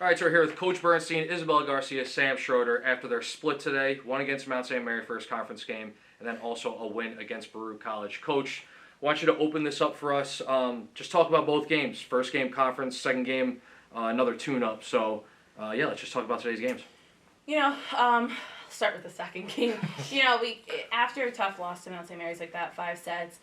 All right, so we're here with Coach Bernstein, Isabella Garcia, Sam Schroeder after their split today. One against Mount St. Mary first conference game, and then also a win against Baruch College. Coach, I want you to open this up for us. Just talk about both games. First game conference, second game another tune-up. So, yeah, let's just talk about today's games. Start with the second game. We after a tough loss to Mount St. Mary's like that, 5 sets,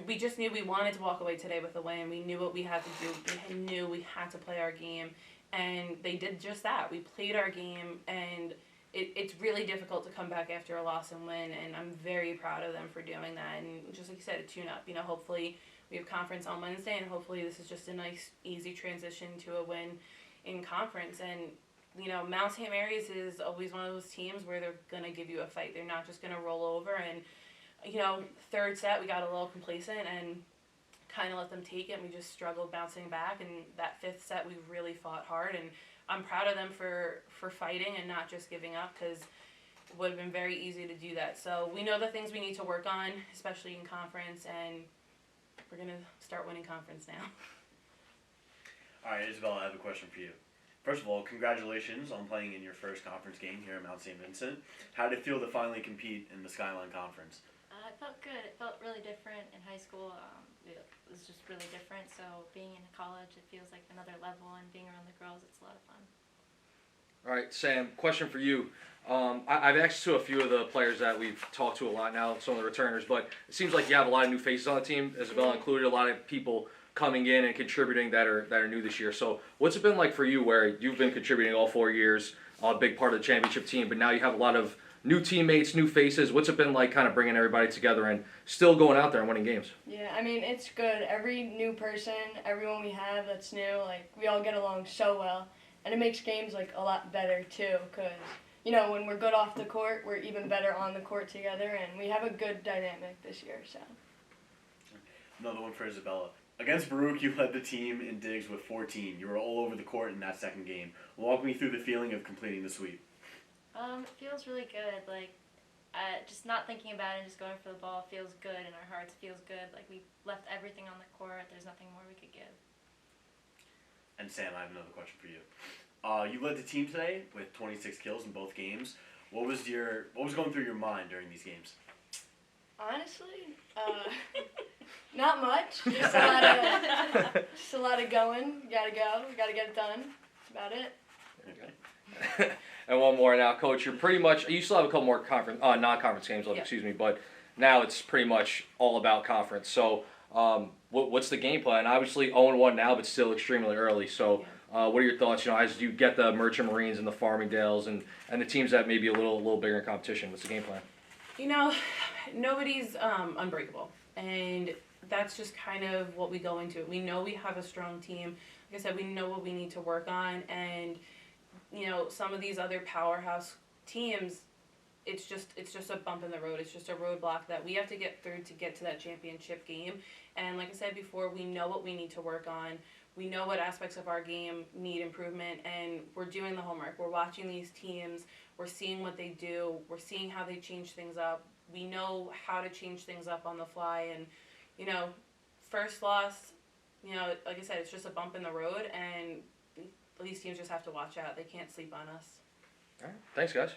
we just knew we wanted to walk away today with a win. We knew what we had to do. We knew we had to play our game, and they did just that. We played our game, and it's really difficult to come back after a loss and win, and I'm very proud of them for doing that. And just like you said, a tune-up. Hopefully we have conference on Wednesday, and hopefully this is just a nice, easy transition to a win in conference. And Mount St. Mary's is always one of those teams where they're going to give you a fight. They're not just going to roll over. And, third set, we got a little complacent and kind of let them take it. And we just struggled bouncing back. And that fifth set, we really fought hard. And I'm proud of them for fighting and not just giving up, because it would have been very easy to do that. So we know the things we need to work on, especially in conference. And we're going to start winning conference now. All right, Isabella, I have a question for you. First of all, congratulations on playing in your first conference game here at Mount St. Vincent. How did it feel to finally compete in the Skyline Conference? It felt good. It felt really different in high school. It was just really different. So being in college, it feels like another level, and being around the girls, it's a lot of fun. All right, Sam, question for you. I've asked to a few of the players that we've talked to a lot now, some of the returners, but it seems like you have a lot of new faces on the team, Isabella included, a lot of people coming in and contributing that are new this year. So what's it been like for you, where you've been contributing all 4 years, a big part of the championship team, but now you have a lot of new teammates, new faces? What's it been like kind of bringing everybody together and still going out there and winning games? Yeah, it's good. Every new person, everyone we have that's new, we all get along so well. And it makes games, a lot better, too, because, when we're good off the court, we're even better on the court together, and we have a good dynamic this year, so. Another one for Isabella. Against Baruch, you led the team in digs with 14. You were all over the court in that second game. Walk me through the feeling of completing the sweep. It feels really good. Just not thinking about it and just going for the ball feels good in our hearts. Feels good. We left everything on the court. There's nothing more we could give. And Sam, I have another question for you. You led the team today with 26 kills in both games. What was going through your mind during these games? Honestly, not much. Just a lot of going. Gotta go. Gotta get it done. That's about it. Okay. And one more now, Coach. You're pretty much. You still have a couple more non-conference games left. Yeah. Excuse me, but now it's pretty much all about conference. So, what's the game plan? Obviously, 0-1 now, but still extremely early. So, what are your thoughts? As you get the Merchant Marines and the Farmingdales and the teams that may be a little bigger in competition, what's the game plan? Nobody's unbreakable, and that's just kind of what we go into it. We know we have a strong team. Like I said, we know what we need to work on, and some of these other powerhouse teams, it's just a bump in the road. It's just a roadblock that we have to get through to get to that championship game. And like I said before, we know what we need to work on. We know what aspects of our game need improvement, and we're doing the homework. We're watching these teams. We're seeing what they do. We're seeing how they change things up. We know how to change things up on the fly. And, first loss, like I said, it's just a bump in the road, and these teams just have to watch out. They can't sleep on us. All right. Thanks, guys.